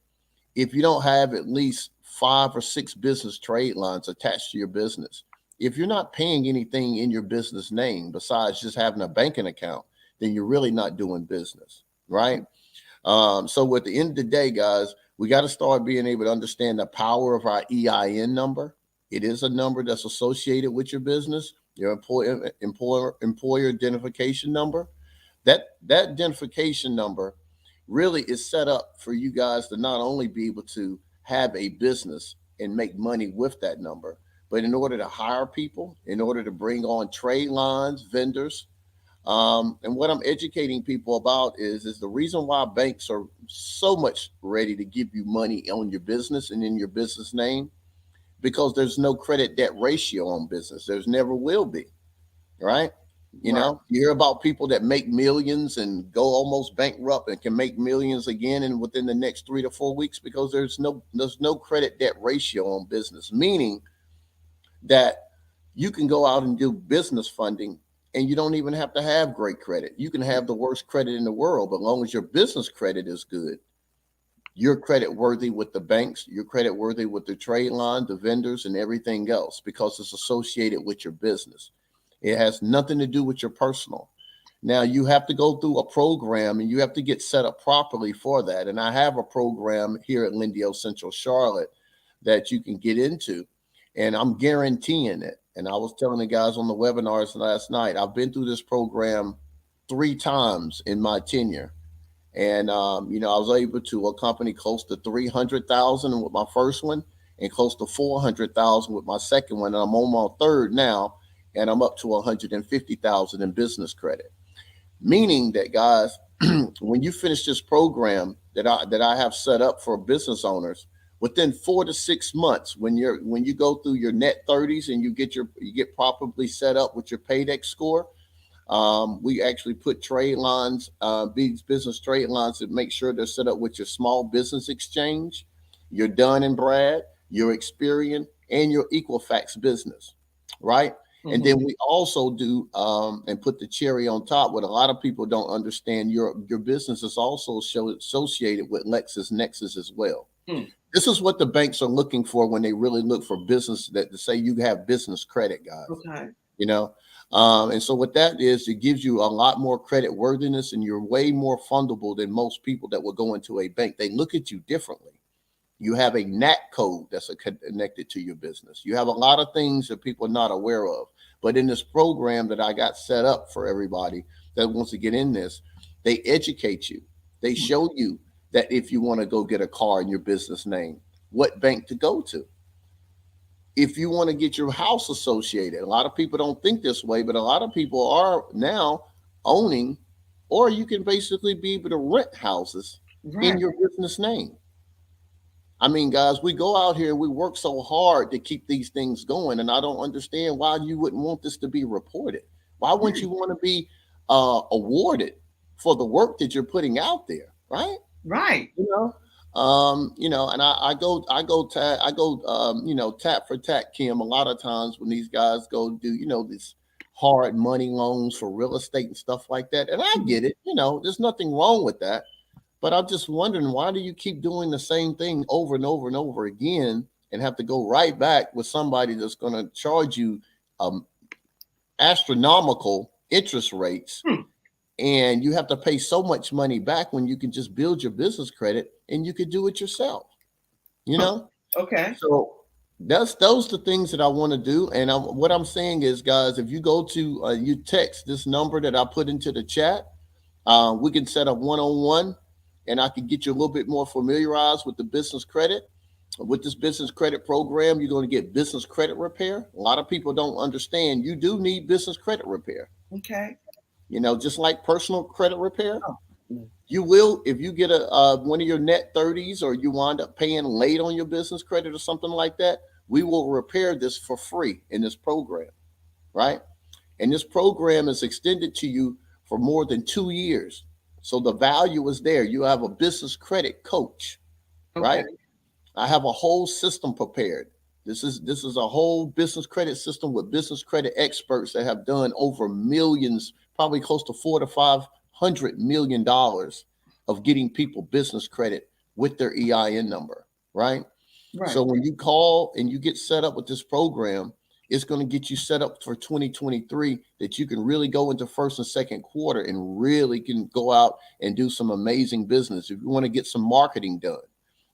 if you don't have at least 5 or 6 business trade lines attached to your business, if you're not paying anything in your business name besides just having a banking account, then you're really not doing business, right? So at the end of the day, guys, we got to start being able to understand the power of our EIN number. It is a number that's associated with your business, your employer identification number. That identification number really is set up for you guys to not only be able to have a business and make money with that number, but in order to hire people, in order to bring on trade lines, vendors. And what I'm educating people about is the reason why banks are so much ready to give you money on your business and in your business name, because there's no credit debt ratio on business. There's never will be, right? You hear about people that make millions and go almost bankrupt and can make millions again and within the next 3 to 4 weeks, because there's no credit debt ratio on business, meaning that you can go out and do business funding and you don't even have to have great credit. You can have the worst credit in the world, but as long as your business credit is good, you're credit worthy with the banks, you're credit worthy with the trade line, the vendors, and everything else, because it's associated with your business. It has nothing to do with your personal. Now you have to go through a program and you have to get set up properly for that. And I have a program here at Lindio Central Charlotte that you can get into, and I'm guaranteeing it. And I was telling the guys on the webinars last night, I've been through this program 3 times in my tenure. And, I was able to accompany close to 300,000 with my first one and close to 400,000 with my second one. And I'm on my third now, and I'm up to 150,000 in business credit. Meaning that, guys, when you finish this program that I have set up for business owners, Within 4 to 6 months, when you go through your net 30s and you get properly set up with your Paydex score, we actually put trade lines, these business trade lines, that make sure they're set up with your small business exchange, your Dun and Brad, your Experian, and your Equifax business, right? And then we also do and put the cherry on top. What a lot of people don't understand, your business is also associated with LexisNexis as well. This is what the banks are looking for when they really look for business, that to say you have business credit, guys. Okay. You know, and so what that is, it gives you a lot more credit worthiness, and you're way more fundable than most people that will go into a bank. They look at you differently. You have a NAT code that's connected to your business. You have a lot of things that people are not aware of. But in this program that I got set up for everybody that wants to get in this, they educate you. They show you that if you want to go get a car in your business name, what bank to go to. If you want to get your house associated, a lot of people don't think this way, but a lot of people are now owning, or you can basically be able to rent houses in your business name. I mean, guys, we go out here and we work so hard to keep these things going, and I don't understand why you wouldn't want this to be reported. Why wouldn't you want to be awarded for the work that you're putting out there, right? Right. And I go tap for tat, Kim, a lot of times when these guys go do, these hard money loans for real estate and stuff like that. And I get it, there's nothing wrong with that. But I'm just wondering, why do you keep doing the same thing over and over and over again and have to go right back with somebody that's going to charge you astronomical interest rates? And you have to pay so much money back when you can just build your business credit and you could do it yourself, Okay. So those the things that I want to do. And what I'm saying is, guys, if you go to, you text this number that I put into the chat, we can set up one-on-one, and I can get you a little bit more familiarized with the business credit. With this business credit program, you're going to get business credit repair. A lot of people don't understand you do need business credit repair. Okay. Just like personal credit repair. You will, if you get one of your net 30s, or you wind up paying late on your business credit or something like that, we will repair this for free in this program, right? And this program is extended to you for more than 2 years. So the value is there. You have a business credit coach, right? I have a whole system prepared. This is a whole business credit system with business credit experts that have done over millions, probably close to $400 to $500 million of getting people business credit with their EIN number, right? So when you call and you get set up with this program, it's going to get you set up for 2023, that you can really go into first and second quarter and really can go out and do some amazing business. If you want to get some marketing done,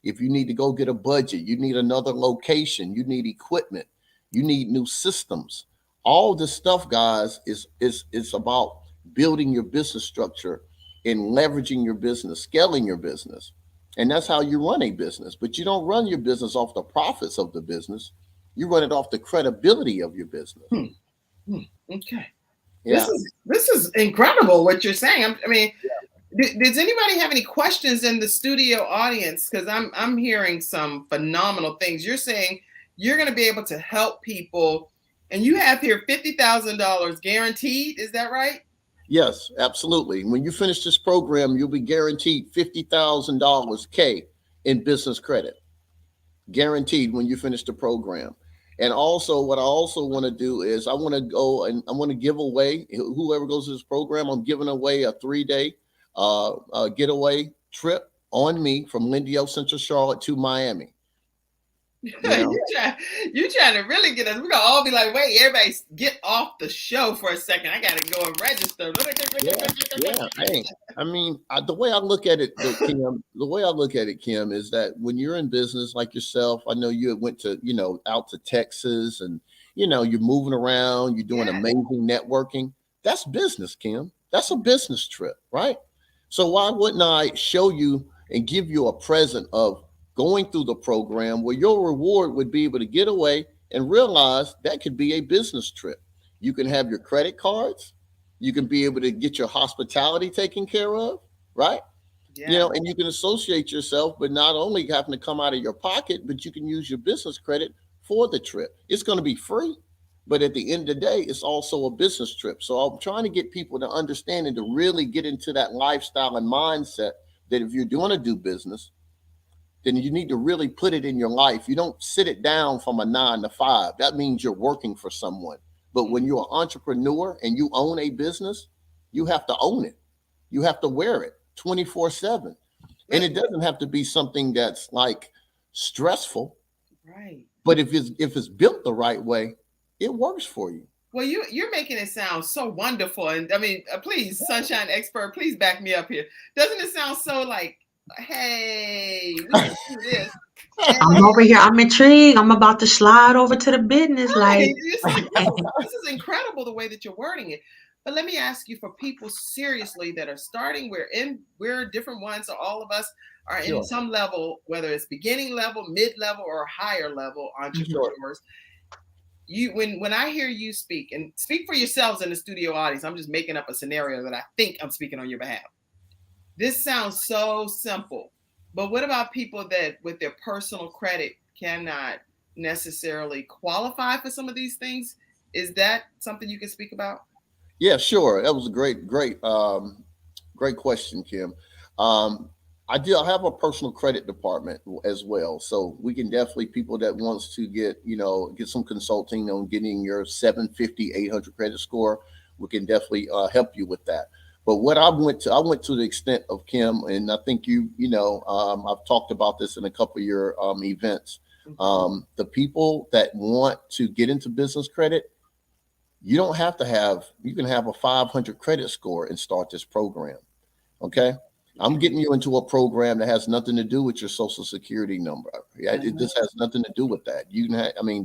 if you need to go get a budget, you need another location, you need equipment, you need new systems. All this stuff, guys, is about building your business structure and leveraging your business, scaling your business. And that's how you run a business. But you don't run your business off the profits of the business. You run it off the credibility of your business. Okay. Yeah. This is incredible what you're saying. I mean, does anybody have any questions in the studio audience? Because I'm hearing some phenomenal things. You're saying you're going to be able to help people, and you have here $50,000 guaranteed. Is that right? Yes, absolutely. When you finish this program, you'll be guaranteed $50,000 K in business credit. Guaranteed when you finish the program. And also, what I also want to do is I want to go and I want to give away, whoever goes to this program, I'm giving away a 3-day getaway trip on me from Lindale, Central Charlotte to Miami. You trying to really get us. We're gonna all be like, wait, everybody get off the show for a second. I gotta go and register. Yeah. Hey, I mean, the way I look at it, Kim, is that when you're in business like yourself, I know you went to, out to Texas, and you're moving around, you're doing amazing networking. That's business, Kim. That's a business trip, right? So why wouldn't I show you and give you a present of going through the program where your reward would be able to get away and realize that could be a business trip. You can have your credit cards. You can be able to get your hospitality taken care of, right? Yeah. And you can associate yourself, but not only having to come out of your pocket, but you can use your business credit for the trip. It's going to be free, but at the end of the day, it's also a business trip. So I'm trying to get people to understand and to really get into that lifestyle and mindset that if you're going to do business, then you need to really put it in your life. You don't sit it down from a 9 to 5. That means you're working for someone. But when you're an entrepreneur and you own a business, you have to own it. You have to wear it 24/7. And it doesn't have to be something that's like stressful. Right. But if it's built the right way, it works for you. Well, you're making it sound so wonderful. And I mean, please, Sunshine Expert, please back me up here. Doesn't it sound so like, hey, we can do this? I'm over here. I'm intrigued. I'm about to slide over to the business. Like, This is incredible the way that you're wording it. But let me ask you, for people seriously that are starting, we're different ones. So all of us are in some level, whether it's beginning level, mid-level, or higher level entrepreneurs. When I hear you speak, and speak for yourselves in the studio audience, I'm just making up a scenario that I think I'm speaking on your behalf. This sounds so simple, but what about people that with their personal credit cannot necessarily qualify for some of these things? Is that something you can speak about? Yeah, sure. That was a great question, Kim. I have a personal credit department as well. So we can definitely, people that wants to get some consulting on getting your 750, 800 credit score, we can definitely help you with that. But what I went to the extent of, Kim, and I think I've talked about this in a couple of your events. The people that want to get into business credit, you can have a 500 credit score and start this program. Okay. I'm getting you into a program that has nothing to do with your social security number. This has nothing to do with that.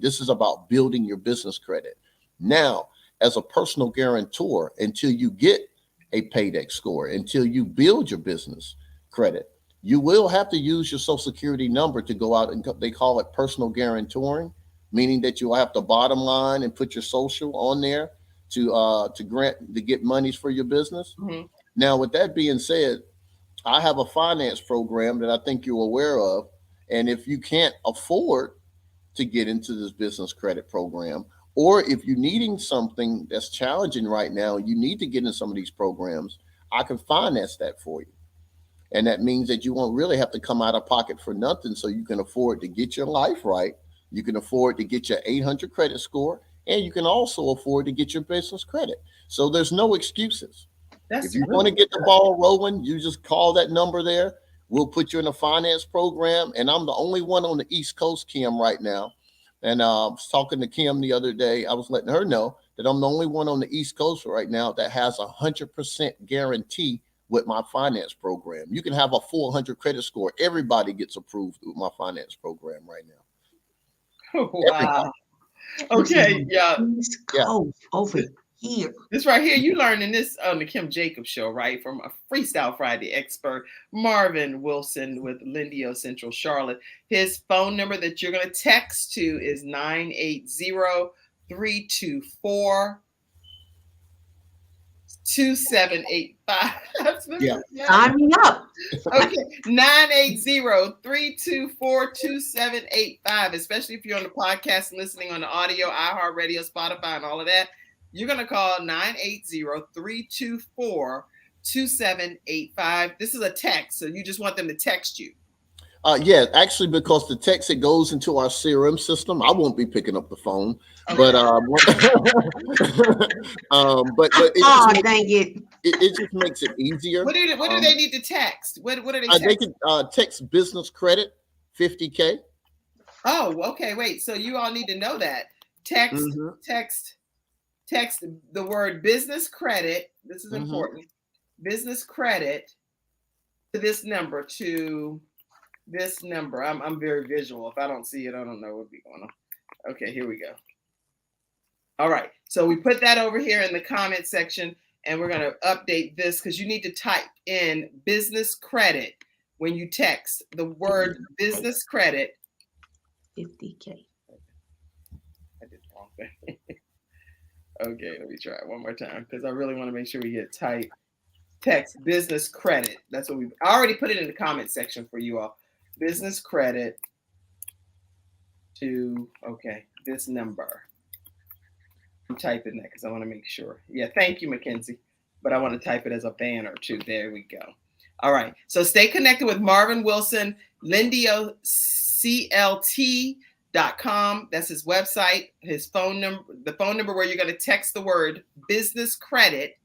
This is about building your business credit. Now, as a personal guarantor, until you get a paydex score, until you build your business credit, you will have to use your social security number to go out, and they call it personal guarantoring, meaning that you'll have to bottom line and put your social on there to get monies for your business. Mm-hmm. Now, with that being said, I have a finance program that I think you're aware of. And if you can't afford to get into this business credit program, or if you're needing something that's challenging right now, you need to get in some of these programs, I can finance that for you. And that means that you won't really have to come out of pocket for nothing, so you can afford to get your life right. You can afford to get your 800 credit score, and you can also afford to get your business credit. So there's no excuses. If you want to get the ball rolling, you just call that number there. We'll put you in a finance program. And I'm the only one on the East Coast, Kim, right now. And I was talking to Kim the other day. I was letting her know that I'm the only one on the East Coast right now that has 100% guarantee with my finance program. You can have a 400 credit score. Everybody gets approved with my finance program right now. Wow. Okay. Yeah. Over here. This right here, you learning this on the Kim Jacobs Show, right? From a Freestyle Friday expert, Marvin Wilson with Lindio Central Charlotte. His phone number that you're going to text to is 980-324-2785. Yeah. Sign me up. Okay, 980-324-2785. Especially if you're on the podcast and listening on the audio, iHeartRadio, Spotify, and all of that. You're going to call 980-324-2785. This is a text, so you just want them to text you. Yeah, actually, because the text, it goes into our CRM system. I won't be picking up the phone, but dang it. It just makes it easier. What do they need to text? What are they texting? They can text business credit 50K. Oh, okay. Wait. So you all need to know that. Text the word business credit. This is important. Business credit to this number. I'm very visual. If I don't see it, I don't know what's going on. Okay, here we go. All right. So we put that over here in the comment section, and we're going to update this because you need to type in business credit when you text the word business credit. 50K. I did the wrong thing. Okay, let me try it one more time because I really want to make sure we hit type text business credit. That's what I already put it in the comment section for you all. Business credit to, okay, this number. I'm typing that because I want to make sure. Yeah, thank you, Mackenzie. But I want to type it as a banner too. There we go. All right. So stay connected with Marvin Wilson, LindioCLT.com. That's his website. His phone number, the phone number where you're going to text the word business credit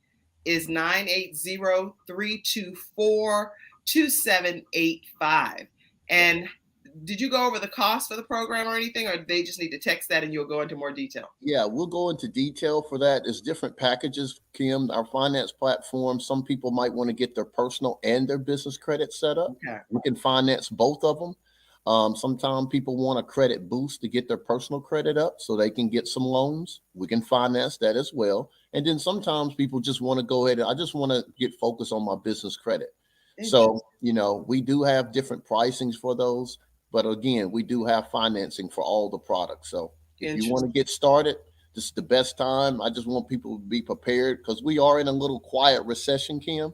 is 980-324-2785. And did you go over the cost for the program or anything, or they just need to text that and you'll go into more detail? Yeah, we'll go into detail for that. There's different packages, Kim. Our finance platform, some people might want to get their personal and their business credit set up. Okay. We can finance both of them. Sometimes people want a credit boost to get their personal credit up so they can get some loans. We can finance that as well. And then sometimes people just want to go ahead and I just want to get focused on my business credit. So, we do have different pricings for those. But again, we do have financing for all the products. So if you want to get started, this is the best time. I just want people to be prepared because we are in a little quiet recession, Kim,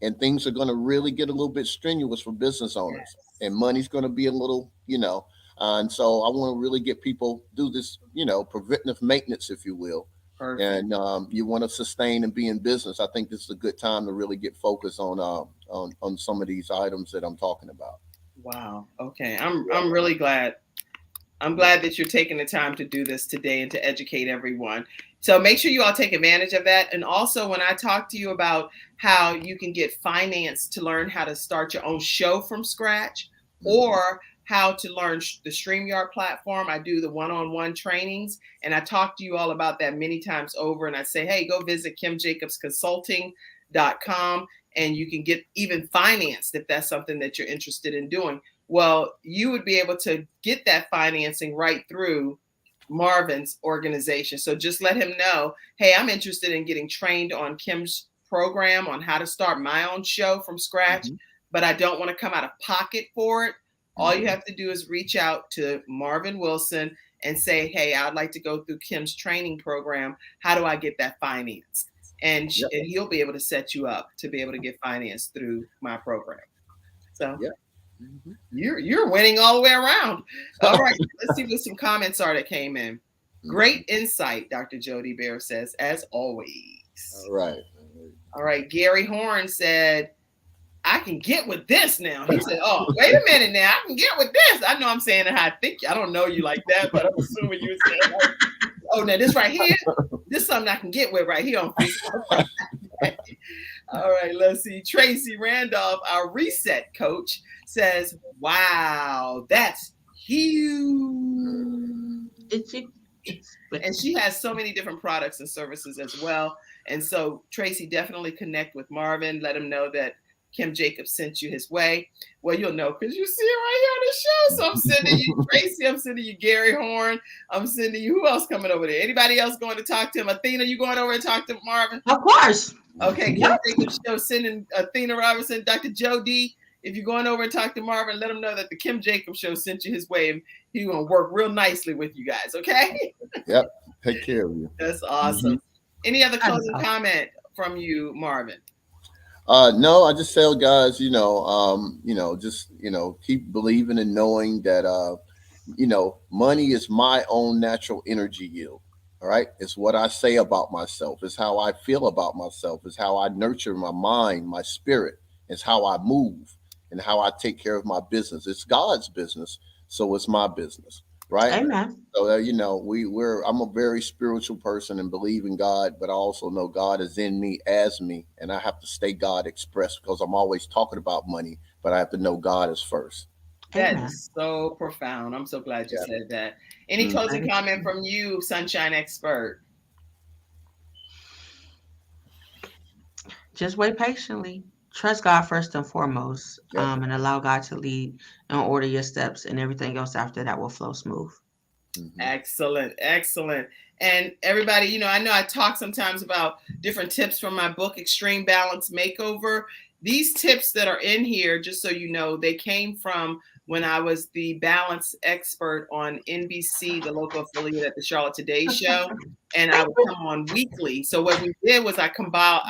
and things are going to really get a little bit strenuous for business owners. Yes. And money's going to be a little, and so I want to really get people do this, preventive maintenance, if you will. Perfect. And you want to sustain and be in business. I think this is a good time to really get focused on some of these items that I'm talking about. Wow. Okay. I'm really glad. I'm glad that you're taking the time to do this today and to educate everyone. So make sure you all take advantage of that. And also when I talk to you about how you can get finance to learn how to start your own show from scratch or how to learn the StreamYard platform, I do the one-on-one trainings and I talk to you all about that many times over. And I say, hey, go visit KimJacobsConsulting.com. And you can get even financed if that's something that you're interested in doing. Well, you would be able to get that financing right through Marvin's organization. So just let him know, hey, I'm interested in getting trained on Kim's program on how to start my own show from scratch, but I don't want to come out of pocket for it. All you have to do is reach out to Marvin Wilson and say, hey, I'd like to go through Kim's training program. How do I get that financed? And he'll be able to set you up to be able to get financed through my program. So you're winning all the way around. All right, let's see what some comments are that came in. Great insight, Dr. Jody Bear says, as always. All right. Gary Horn said, I can get with this now. He said, oh, wait a minute now. I can get with this. I know I'm saying it how I think. I don't know you like that, but I'm assuming you said, oh, now this right here, this is something I can get with right here on Facebook. All right, let's see. Tracy Randolph, our reset coach, says, wow, that's huge. And she has so many different products and services as well. And so, Tracy, definitely connect with Marvin. Let him know that Kim Jacobs sent you his way. Well, you'll know because you see it right here on the show. So I'm sending you Tracy. I'm sending you Gary Horn. I'm sending you, who else coming over there? Anybody else going to talk to him? Athena, you going over and talk to Marvin? Of course. Okay, Kim Jacobs show sending Athena Robinson, Dr. Joe D. If you're going over and talk to Marvin, let him know that the Kim Jacobs show sent you his way and he's going to work real nicely with you guys, okay? Yep. Take care of you. That's awesome. Any other closing comment from you, Marvin? No, I just tell guys, just keep believing and knowing that, money is my own natural energy yield. All right. It's what I say about myself. It's how I feel about myself. It's how I nurture my mind, my spirit. It's how I move and how I take care of my business. It's God's business. So it's my business. Right. Amen. So, I'm a very spiritual person and believe in God, but I also know God is in me as me. And I have to stay God expressed because I'm always talking about money, but I have to know God is first. That's so profound. I'm so glad you said that. Any closing comment from you, Sunshine Expert? Just wait patiently. Trust God first and foremost, and allow God to lead and order your steps, and everything else after that will flow smooth. Excellent. And everybody, I know I talk sometimes about different tips from my book, Extreme Balance Makeover. These tips that are in here, just so you know, they came from when I was the balance expert on NBC, the local affiliate at the Charlotte Today Show, and I would come on weekly. So what we did was I compiled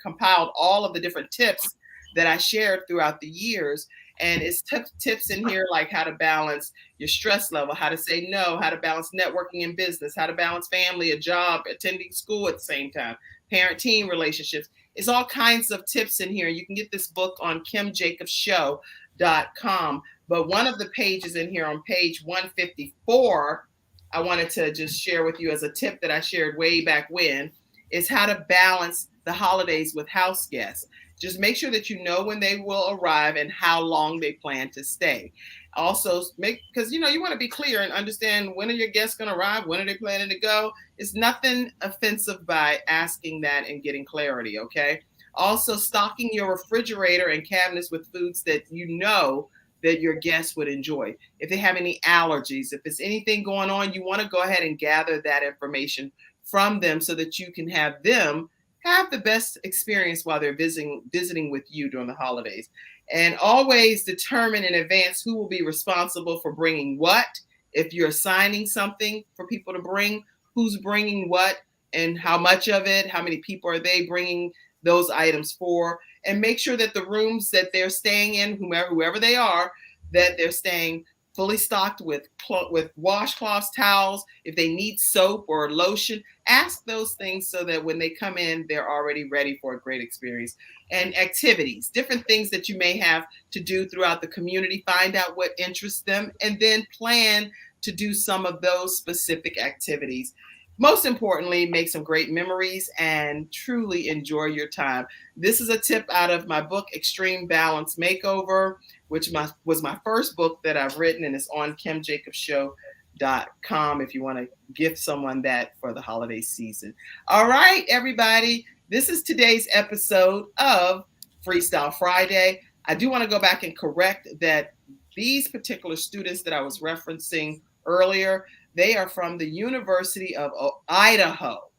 compiled all of the different tips that I shared throughout the years. And it's tips in here like how to balance your stress level, how to say no, how to balance networking in business, how to balance family, a job, attending school at the same time, parent-teen relationships. It's all kinds of tips in here. You can get this book on kimjacobshow.com. But one of the pages in here on page 154, I wanted to just share with you as a tip that I shared way back when, is how to balance the holidays with house guests. Just make sure that you know when they will arrive and how long they plan to stay. Also, because you want to be clear and understand, when are your guests going to arrive? When are they planning to go? It's nothing offensive by asking that and getting clarity, okay? Also, stocking your refrigerator and cabinets with foods that you know that your guests would enjoy. If they have any allergies, if there's anything going on, you want to go ahead and gather that information from them so that you can have them have the best experience while they're visiting with you during the holidays. And always determine in advance who will be responsible for bringing what. If you're assigning something for people to bring, who's bringing what and how much of it, how many people are they bringing those items for, and make sure that the rooms that they're staying in, whoever they are, that they're staying fully stocked with washcloths, towels. If they need soap or lotion, ask those things so that when they come in, they're already ready for a great experience. And activities, different things that you may have to do throughout the community. Find out what interests them and then plan to do some of those specific activities. Most importantly, make some great memories and truly enjoy your time. This is a tip out of my book, Extreme Balance Makeover, which was my first book that I've written, and it's on kimjacobshow.com if you want to gift someone that for the holiday season. All right, everybody, this is today's episode of Freestyle Friday. I do want to go back and correct that these particular students that I was referencing earlier, they are from the University of Idaho.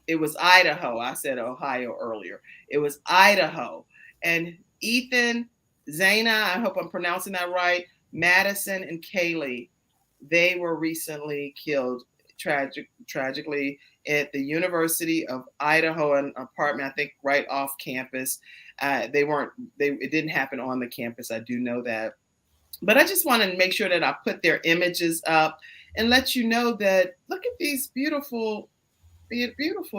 It was Idaho. I said Ohio earlier. It was Idaho. And Ethan, Zaina, I hope I'm pronouncing that right, Madison, and Kaylee, they were recently killed tragically at the University of Idaho, an apartment, I think, right off campus. It didn't happen on the campus. I do know that. But I just want to make sure that I put their images up and let you know that look at these beautiful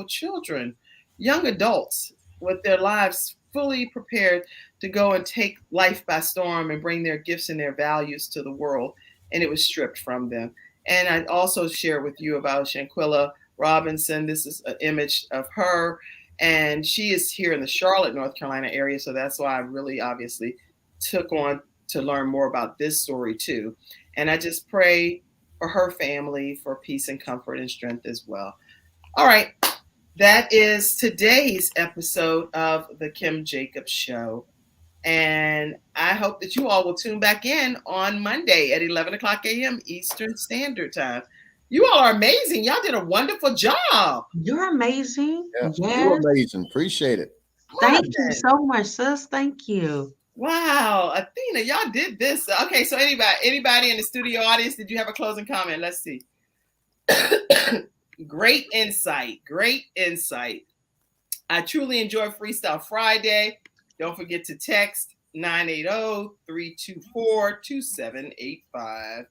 children, young adults with their lives fully prepared to go and take life by storm and bring their gifts and their values to the world. And it was stripped from them. And I also share with you about Shanquilla Robinson. This is an image of her. And she is here in the Charlotte, North Carolina area. So that's why I really obviously took on to learn more about this story too. And I just pray for her family for peace and comfort and strength as well. All right. That is today's episode of the Kim Jacobs Show. And I hope that you all will tune back in on Monday at 11 o'clock a.m. Eastern Standard Time. You all are amazing. Y'all did a wonderful job. You're amazing. Yeah, Yes. you're amazing. Appreciate it. Thank you so much, sis. Thank you. Wow, Athena, y'all did this. Okay, so anybody in the studio audience, did you have a closing comment? Let's see. Great insight. I truly enjoyed Freestyle Friday. Don't forget to text 980-324-2785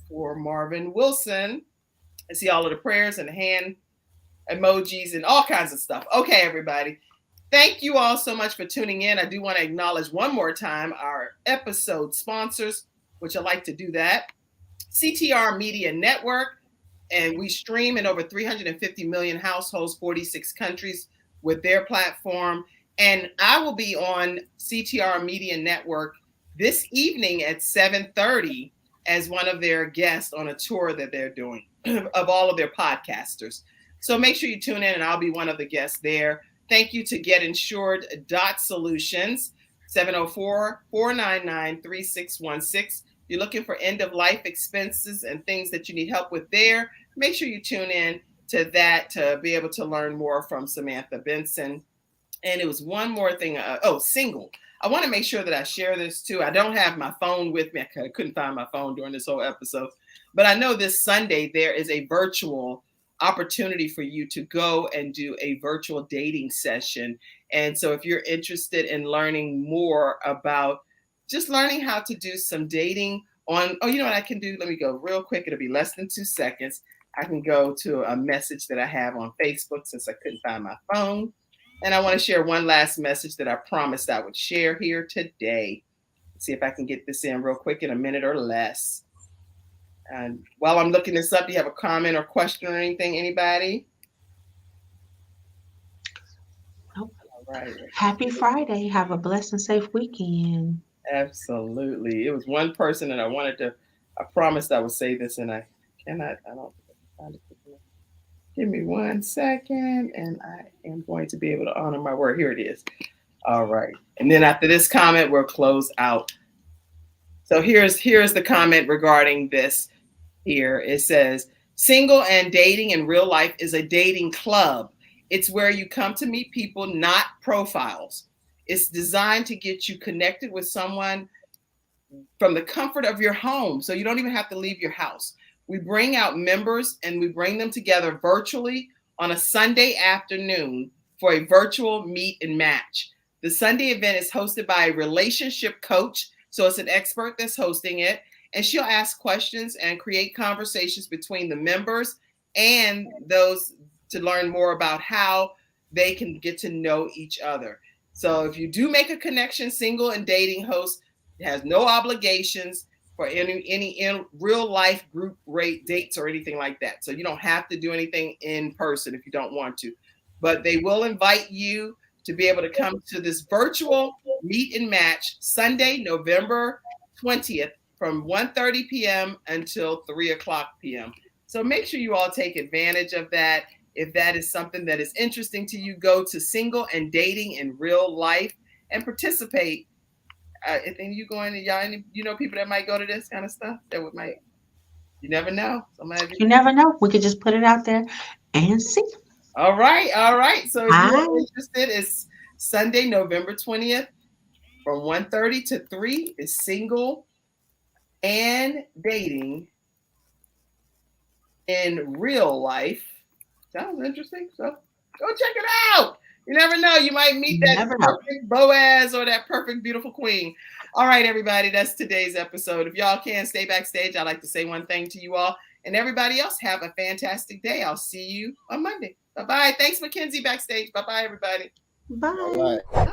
for Marvin Wilson. I see all of the prayers and the hand emojis and all kinds of stuff. Okay, everybody. Thank you all so much for tuning in. I do want to acknowledge one more time our episode sponsors, which I like to do that. CTR Media Network, and we stream in over 350 million households, 46 countries with their platform. And I will be on CTR Media Network this evening at 7:30 as one of their guests on a tour that they're doing of all of their podcasters. So make sure you tune in and I'll be one of the guests there. Thank you to GetInsured.Solutions, 704-499-3616. You're looking for end-of-life expenses and things that you need help with there. Make sure you tune in to that to be able to learn more from Samantha Benson. And it was one more thing. Single. I want to make sure that I share this too. I don't have my phone with me. I couldn't find my phone during this whole episode. But I know this Sunday there is a virtual opportunity for you to go and do a virtual dating session. And so if you're interested in learning more about just learning how to do some dating on, oh, you know what I can do? Let me go real quick. It'll be less than 2 seconds. I can go to a message that I have on Facebook since I couldn't find my phone. And I want to share one last message that I promised I would share here today. See if I can get this in real quick in a minute or less. And while I'm looking this up, do you have a comment or question or anything? Anybody? Nope. All right. Happy Friday. Have a blessed and safe weekend. Absolutely. It was one person that I promised I would say this and I cannot, I don't find it. Give me 1 second and I am going to be able to honor my word. Here it is. All right. And then after this comment, we'll close out. So here's the comment regarding this here. It says, single and dating in real life is a dating club. It's where you come to meet people, not profiles. It's designed to get you connected with someone from the comfort of your home. So you don't even have to leave your house. We bring out members and we bring them together virtually on a Sunday afternoon for a virtual meet and match. The Sunday event is hosted by a relationship coach. So it's an expert that's hosting it. And she'll ask questions and create conversations between the members and those to learn more about how they can get to know each other. So if you do make a connection, single and dating host has no obligations for any in real life group rate dates or anything like that. So you don't have to do anything in person if you don't want to, but they will invite you to be able to come to this virtual meet and match Sunday, November 20th from 1:30 p.m. until 3 o'clock p.m. So make sure you all take advantage of that. If that is something that is interesting to you, go to Single and Dating in Real Life and participate. And you going to y'all, you know, people that might go to this kind of stuff that might, you never know. You never know. We could just put it out there and see. All right. So if you're interested, it's Sunday, November 20th from 1:30 to 3 is Single and Dating in Real Life. Sounds interesting. So go check it out. You never know. You might meet that perfect Boaz or that perfect beautiful queen. All right, everybody. That's today's episode. If y'all can stay backstage, I'd like to say one thing to you all. And everybody else, have a fantastic day. I'll see you on Monday. Bye-bye. Thanks, Mackenzie, backstage. Bye-bye, everybody. Bye. All right. Bye.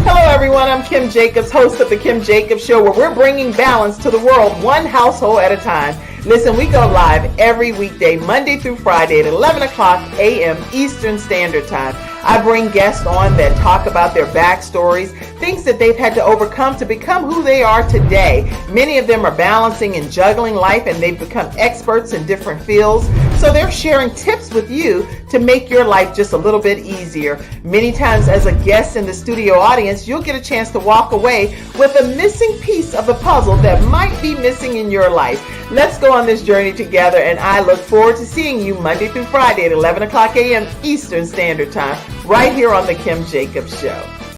Hello, everyone. I'm Kim Jacobs, host of The Kim Jacobs Show, where we're bringing balance to the world, one household at a time. Listen, we go live every weekday, Monday through Friday at 11 o'clock a.m. Eastern Standard Time. I bring guests on that talk about their backstories, things that they've had to overcome to become who they are today. Many of them are balancing and juggling life, and they've become experts in different fields. So they're sharing tips with you to make your life just a little bit easier. Many times as a guest in the studio audience, you'll get a chance to walk away with a missing piece of the puzzle that might be missing in your life. Let's go on this journey together, and I look forward to seeing you Monday through Friday at 11 o'clock a.m. Eastern Standard Time, right here on The Kim Jacobs Show.